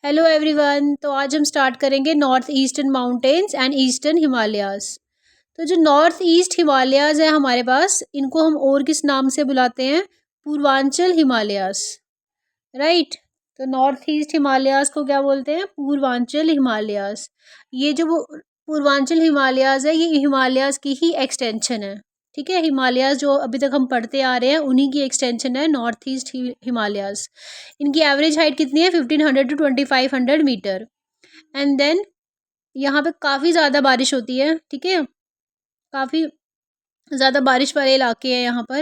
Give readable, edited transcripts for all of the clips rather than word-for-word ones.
Hello everyone. तो आज हम स्टार्ट करेंगे north eastern mountains and eastern Himalayas. तो जो नॉर्थ ईस्ट हिमालयाज़ है हमारे पास, इनको हम और किस नाम से बुलाते हैं? Purvanchal Himalayas, right. तो नॉर्थ ईस्ट हिमालयाज़ को क्या बोलते हैं? पूर्वांचल हिमालयाज़। ये जो वो पूर्वांचल हिमालयाज़ है, ये हिमालयाज़ की ही एक्सटेंशन है। ठीक है, हिमालयाज़ जो अभी तक हम पढ़ते आ रहे हैं उन्हीं की एक्सटेंशन है नॉर्थ ईस्ट हिमालयाज़। इनकी एवरेज हाइट कितनी है? 1500 टू 2500 मीटर। एंड देन यहाँ पे काफ़ी ज़्यादा बारिश होती है। ठीक है, काफ़ी ज़्यादा बारिश वाले इलाके हैं यहाँ पर।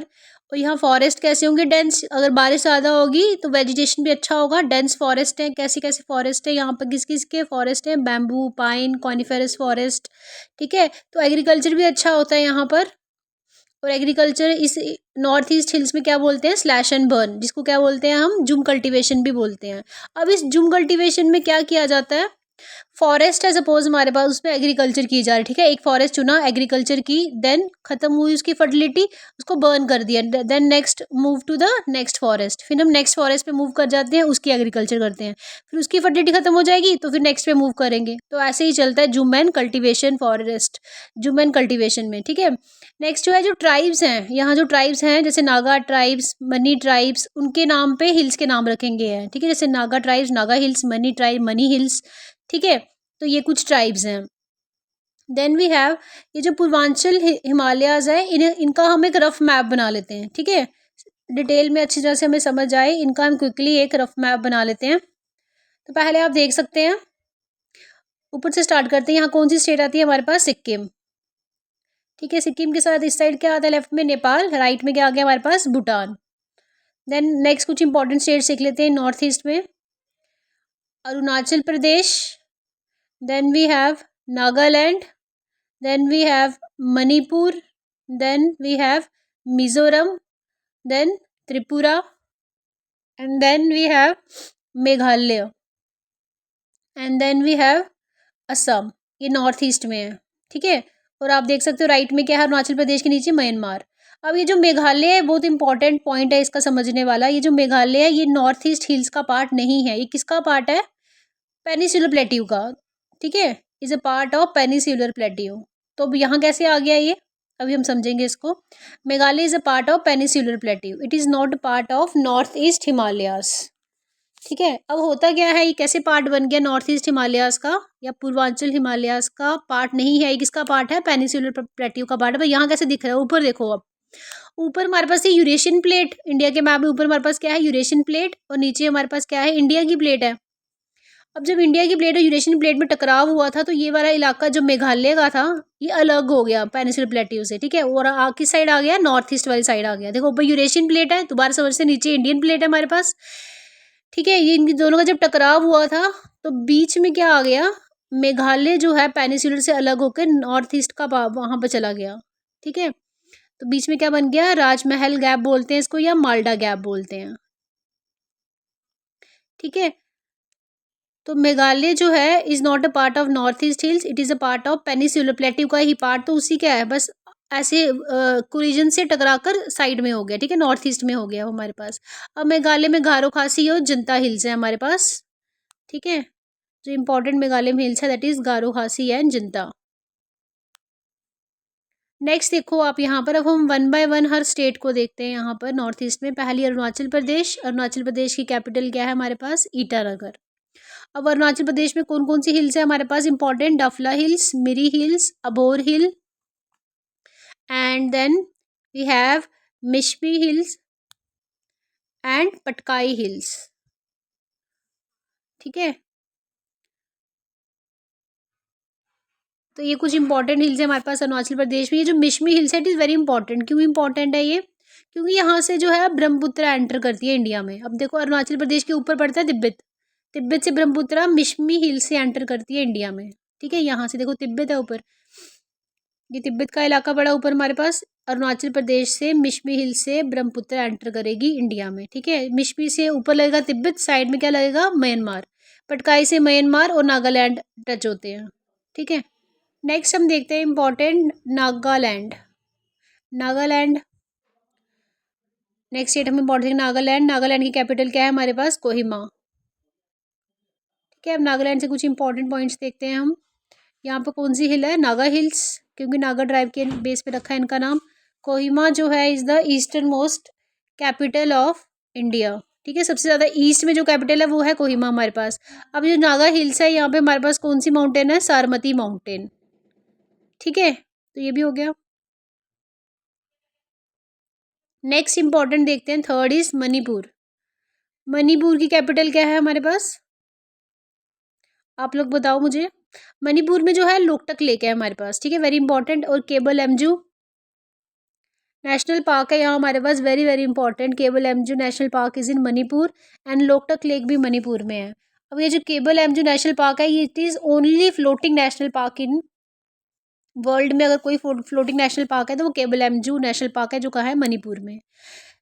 और यहाँ फॉरेस्ट कैसे होंगे? डेंस। अगर बारिश ज़्यादा होगी तो वेजिटेशन भी अच्छा होगा। डेंस फॉरेस्ट है। कैसे कैसे फॉरेस्ट है यहाँ पर? किस किस के फॉरेस्ट है? Bamboo, pine, coniferous forest. ठीक है, तो एग्रीकल्चर भी अच्छा होता है यहाँ पर। और एग्रीकल्चर इस नॉर्थ ईस्ट हिल्स में क्या बोलते हैं? स्लैश एंड बर्न, जिसको क्या बोलते हैं हम? जुम कल्टीवेशन भी बोलते हैं। अब इस जुम कल्टीवेशन में क्या किया जाता है? फॉरेस्ट है सपोज हमारे पास, उसमें एग्रीकल्चर की जा रही है। ठीक है, एक फॉरेस्ट चुना, एग्रीकल्चर की, देन खत्म हुई उसकी फर्टिलिटी, उसको बर्न कर दिया। Then next move to the next forest. फिर हम नेक्स्ट फॉरेस्ट पे मूव कर जाते हैं, उसकी एग्रीकल्चर करते हैं। फिर उसकी फर्टिलिटी खत्म हो जाएगी तो फिर नेक्स्ट पे मूव करेंगे। तो ऐसे ही चलता है jhum and cultivation forest, jhum and cultivation में। ठीक है, नेक्स्ट जो है, जो ट्राइब्स हैं यहाँ, जो ट्राइब्स हैं जैसे नागा ट्राइब्स, मनी ट्राइब्स, उनके नाम पे हिल्स के नाम रखेंगे हैं। ठीक है, जैसे Naga tribes Naga hills, money tribe money hills. ठीक है, तो ये कुछ ट्राइब्स हैं। देन वी हैव ये जो पूर्वांचल हिमालयाज है, इनका हम एक रफ मैप बना लेते हैं। ठीक है, डिटेल में अच्छी तरह से हमें समझ आए, इनका हम क्विकली एक रफ मैप बना लेते हैं। तो पहले आप देख सकते हैं, ऊपर से स्टार्ट करते हैं। यहाँ कौन सी स्टेट आती है हमारे पास? सिक्किम। ठीक है, सिक्किम के साथ इस साइड क्या आता है? लेफ्ट में नेपाल, राइट में क्या आ गया हमारे पास? भूटान। देन नेक्स्ट कुछ इंपॉर्टेंट स्टेट सीख लेते हैं नॉर्थ ईस्ट में। Arunachal Pradesh, then we have Nagaland, then we have Manipur, then we have Mizoram, then Tripura, and then we have Meghalaya, and then we have Assam. ये नॉर्थ ईस्ट में है। ठीक है, और आप देख सकते हो राइट में क्या है? अरुणाचल प्रदेश के नीचे म्यांमार। अब ये जो मेघालय है, बहुत इंपॉर्टेंट पॉइंट है इसका समझने वाला। ये जो मेघालय है, ये नॉर्थ ईस्ट हिल्स का पार्ट नहीं है। ये किसका पार्ट है? पेनिसुलर प्लेट्यू का। ठीक है, is a part of peninsular plateau. तो अब यहाँ कैसे आ गया ये? अभी हम समझेंगे इसको। Meghalaya is a part of peninsular plateau, it is not part of north east Himalayas. ठीक है, अब होता क्या है, ये कैसे पार्ट बन गया नॉर्थ ईस्ट हिमालयास का या पूर्वांचल हिमालयास का? पार्ट नहीं है। ये किसका पार्ट है? पेनिसुलर प्लेट्यू का पार्ट है। यहाँ कैसे दिख रहा है? ऊपर देखो। अब ऊपर हमारे पास ये यूरेशियन प्लेट, इंडिया के मैप में ऊपर हमारे पास क्या है? यूरेशियन प्लेट, और नीचे हमारे पास क्या है? इंडिया की प्लेट है। अब जब इंडिया की प्लेट और यूरेशियन प्लेट में टकराव हुआ था, तो ये वाला इलाका जो मेघालय का था, ये अलग हो गया पेनिसुलर प्लेट्यू से। ठीक है, और किस साइड आ गया? नॉर्थ ईस्ट वाली साइड आ गया। देखो ऊपर यूरेशियन प्लेट है, दोबारा समझ से, नीचे इंडियन प्लेट है हमारे पास। ठीक है, ये इनकी दोनों का जब टकराव हुआ था, तो बीच में क्या आ गया? मेघालय जो है पेनिसुलर से अलग होकर नॉर्थ ईस्ट का वहां पर चला गया। ठीक है, तो बीच में क्या बन गया? राजमहल गैप बोलते हैं इसको, या माल्डा गैप बोलते हैं। ठीक है, तो मेघालय जो है is not a part of north east hills, it is a part of peninsular plateau का ही पार्ट। तो उसी क्या है, बस ऐसे कोलिजन से टकराकर साइड में हो गया। ठीक है, नॉर्थ ईस्ट में हो गया वो हमारे पास। अब मेघालय में गारो खासी और जनता हिल्स है हमारे पास। ठीक है, जो इंपॉर्टेंट मेघालय में हिल्स है दैट इज गारो खासी एंड जनता। नेक्स्ट देखो आप यहाँ पर, अब हम one by one her state को देखते हैं। यहाँ पर नॉर्थ ईस्ट में पहली अरुणाचल प्रदेश। अरुणाचल प्रदेश की कैपिटल क्या है हमारे पास? ईटानगर। अब अरुणाचल प्रदेश में कौन कौन सी हिल्स है हमारे पास? Important Dafla hills, Miri hills, Abor hill, and then we have Mishmi hills and Patkai hills. ठीक है, तो ये कुछ इंपॉर्टेंट हिल्स है हमारे पास अरुणाचल प्रदेश में। ये जो मिशमी हिल्स है, इट इज़ वेरी इंपॉर्टेंट। क्यों इंपॉर्टेंट है ये? क्योंकि यहाँ से जो है ब्रह्मपुत्र एंटर करती है इंडिया में। अब देखो, अरुणाचल प्रदेश के ऊपर पड़ता है तिब्बत, तिब्बत से ब्रह्मपुत्र मिशमी हिल से एंटर करती है इंडिया में। ठीक है, यहाँ से देखो तिब्बत है ऊपर, ये तिब्बत का इलाका बड़ा ऊपर हमारे पास। अरुणाचल प्रदेश से मिशमी हिल से ब्रह्मपुत्र एंटर करेगी इंडिया में। ठीक है, मिशमी से ऊपर लगेगा तिब्बत, साइड में क्या लगेगा? म्यांमार। पटकाई से म्यांमार और नागालैंड टच होते हैं। ठीक है, नेक्स्ट हम देखते हैं important Nagaland. Nagaland next state हम इंपॉर्टेंट नागालैंड। नागालैंड की कैपिटल क्या है हमारे पास? कोहिमा। ठीक है, अब नागालैंड से कुछ इंपॉर्टेंट पॉइंट्स देखते हैं हम। यहाँ पे कौन सी हिल है? नागा हिल्स, क्योंकि नागा ट्राइब के बेस पे रखा है इनका नाम। कोहिमा जो है is the eastern most capital of India. ठीक है, सबसे ज़्यादा ईस्ट में जो कैपिटल है वो है कोहिमा हमारे पास। अब जो नागा हिल्स है यहाँ पे हमारे पास कौन सी माउंटेन है? सारमती माउंटेन। ठीक है, तो ये भी हो गया। नेक्स्ट इंपॉर्टेंट देखते हैं, थर्ड इज मणिपुर। मणिपुर की कैपिटल क्या है हमारे पास? आप लोग बताओ मुझे। मणिपुर में जो है लोकटक लेक है हमारे पास। ठीक है, वेरी इंपॉर्टेंट। और केबल एमजू नेशनल पार्क है यहाँ हमारे पास, very very important. Keibul Lamjao national park is in Manipur and Loktak lake भी मणिपुर में है। अब ये जो केबल एमजू नेशनल पार्क है, ये it is only floating national park in world में। अगर कोई फ्लोटिंग नेशनल पार्क है तो वो केबल एमजू नेशनल पार्क है, जो कहाँ है? मणिपुर में।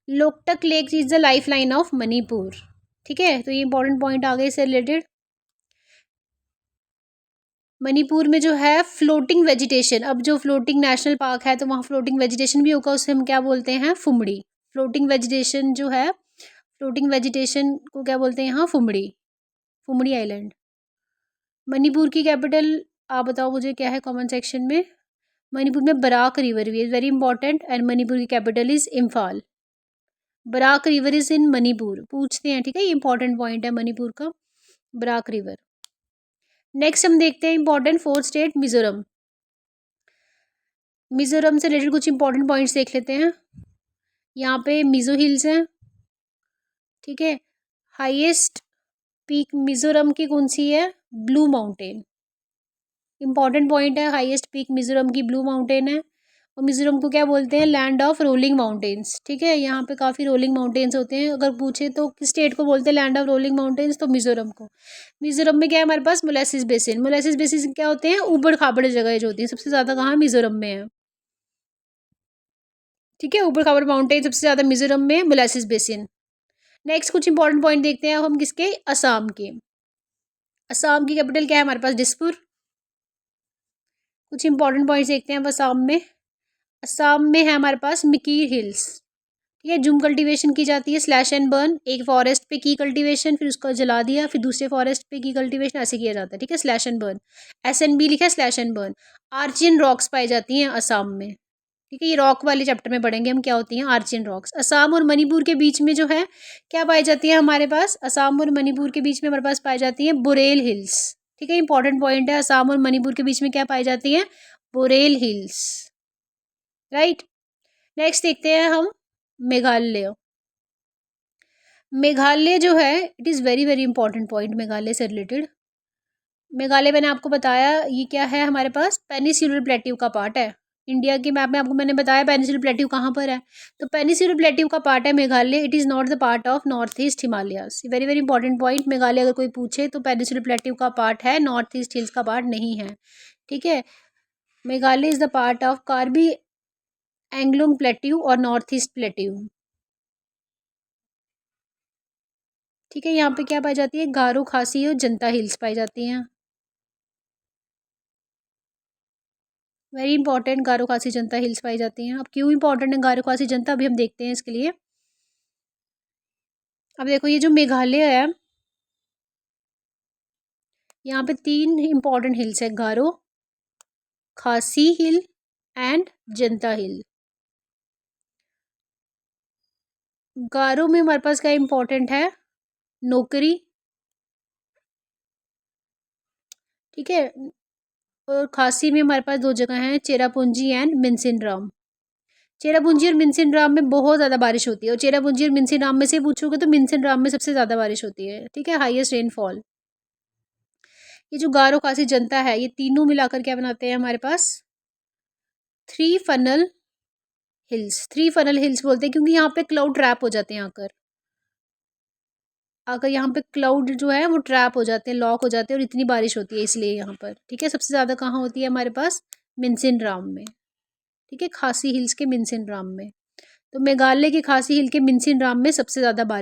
Loktak lake is the life line of Manipur. ठीक है, तो ये इंपॉर्टेंट पॉइंट आ गए इससे रिलेटेड। मणिपुर में जो है फ्लोटिंग वेजिटेशन, अब जो फ्लोटिंग नेशनल पार्क है तो वहाँ फ्लोटिंग वेजिटेशन भी होगा, उसे हम क्या बोलते हैं? फुमड़ी। फ्लोटिंग वेजिटेशन जो है, फ्लोटिंग वेजिटेशन को क्या बोलते हैं यहाँ? फुमड़ी, फुमड़ी आइलैंड। मणिपुर की कैपिटल आप बताओ मुझे क्या है कमेंट सेक्शन में। मणिपुर में बराक रिवर भी is very important and Manipur की capital is Imphal. Barak river is in Manipur, पूछते हैं। ठीक है, ये इंपॉर्टेंट पॉइंट है मणिपुर का, बराक रिवर। नेक्स्ट हम देखते हैं important fourth state Mizoram. Mizoram से रिलेटेड कुछ इंपॉर्टेंट पॉइंट्स देख लेते हैं। यहाँ पे मिजो हिल्स हैं। ठीक है, हाईएस्ट पीक मिजोरम की कौन सी है? Blue mountain. इंपॉर्टेंट पॉइंट है, हाईएस्ट पीक मिजोरम की ब्लू माउंटेन है। और मिजोरम को क्या बोलते हैं? Land of rolling mountains. ठीक है, यहाँ पे काफ़ी रोलिंग माउंटेन्स होते हैं। अगर पूछे तो किस स्टेट को बोलते हैं लैंड ऑफ रोलिंग माउंटेन्स? तो मिजोरम को। मिजोरम में क्या है हमारे पास? Molasses basin. मोलेसिस बेसिन क्या होते हैं? ऊबड़ खाबड़ जगह जो होती है, सबसे ज़्यादा कहाँ? मिजोरम में है। ठीक है, ऊबड़ खाबड़ माउंटेन सबसे ज़्यादा मिजोरम में, मोलेसिस बेसिन। नेक्स्ट कुछ इंपॉर्टेंट पॉइंट देखते हैं अब हम किसके? असम के। असम की कैपिटल क्या है हमारे पास? दिसपुर। कुछ इंपॉर्टेंट पॉइंट्स देखते हैं अब असम में। असम में है हमारे पास मिकीर हिल्स। ठीक है, जूम कल्टीवेशन की जाती है, स्लैश एंड बर्न। एक फॉरेस्ट पे की कल्टीवेशन, फिर उसको जला दिया, फिर दूसरे फॉरेस्ट पे की कल्टीवेशन, ऐसे किया जाता है। ठीक है, स्लैश एंड बर्न, SNB लिखा है, स्लैश एंड बर्न। आर्चियन रॉक्स पाई जाती हैं असम में। ठीक है, ये रॉक वाले चैप्टर में पढ़ेंगे हम क्या होती हैं आर्चियन रॉक्स। असम और मणिपुर के बीच में जो है क्या पाई जाती है हमारे पास? असम और मणिपुर के बीच में हमारे पास पाई जाती हैं बोरेल हिल्स। ठीक है, इंपॉर्टेंट पॉइंट है, असम और मणिपुर के बीच में क्या पाई जाती हैं? Boreal hills. राइट, नेक्स्ट देखते हैं हम मेघालय। मेघालय जो है it is very very important point Meghalaya से रिलेटेड। मेघालय मैंने आपको बताया ये क्या है हमारे पास? पेनिनसुलर प्लेट्यू का पार्ट है। इंडिया के मैप में आपको मैंने बताया पेनिनसुलर प्लेट्यू कहाँ पर है, तो पेनिनसुलर प्लेट्यू का पार्ट है Meghalaya. It is not the part of north east Himalayas. Very very important point, Meghalaya अगर कोई पूछे तो पेनिनसुलर प्लेट्यू का पार्ट है, नॉर्थ ईस्ट हिल्स का पार्ट नहीं है। ठीक है, Meghalaya is the part of Karbi Anglong plateau और नॉर्थ ईस्ट प्लेट्यू। ठीक है, यहाँ पे क्या पाई जाती है? गारो खासी और जनता हिल्स पाई जाती हैं। वेरी इंपॉर्टेंट, गारो खासी जनता हिल्स पाई जाती हैं। अब क्यों इंपॉर्टेंट है गारो खासी जनता, अभी हम देखते हैं इसके लिए। अब देखो ये जो मेघालय है, यहाँ पे 3 इंपॉर्टेंट हिल्स है, गारो, खासी हिल एंड जनता हिल। गारो में हमारे पास क्या इंपॉर्टेंट है? नौकरी। ठीक है, और खासी में हमारे पास 2 जगह हैं, चेरापूंजी एंड मिनसिनराम। चेरापूंजी और मिनसिनराम में बहुत ज़्यादा बारिश होती है, और चेरापूंजी और मिनसिनराम में से पूछोगे तो मिनसिनराम में सबसे ज़्यादा बारिश होती है। ठीक है, हाईएस्ट रेनफॉल। ये जो गारो खासी जनता है, ये तीनों मिलाकर क्या बनाते हैं हमारे पास? 3 फनल हिल्स। 3 फनल हिल्स बोलते हैं क्योंकि यहाँ पे क्लाउड ट्रैप हो जाते हैं आकर। अगर यहाँ पे क्लाउड जो है वो ट्रैप हो जाते हैं, लॉक हो जाते हैं, और इतनी बारिश होती है इसलिए यहाँ पर। ठीक है, सबसे ज़्यादा कहाँ होती है हमारे पास? मिनसिनराम में। ठीक है, खासी हिल्स के मिनसिनराम में। तो मेघालय के खासी हिल के मिनसिनराम में सबसे ज़्यादा बारिश